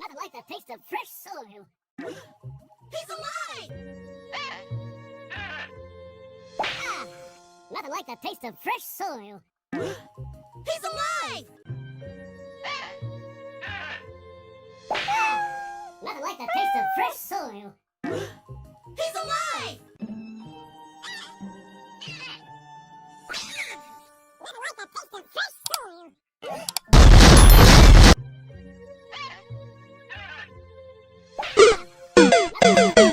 Nothing like the taste of fresh soil. He's alive! Ah, nothing like the taste of fresh soil. He's alive! Ah, nothing like the taste of fresh soil. He's alive! Nothing like the taste of fresh soil. Nothing like the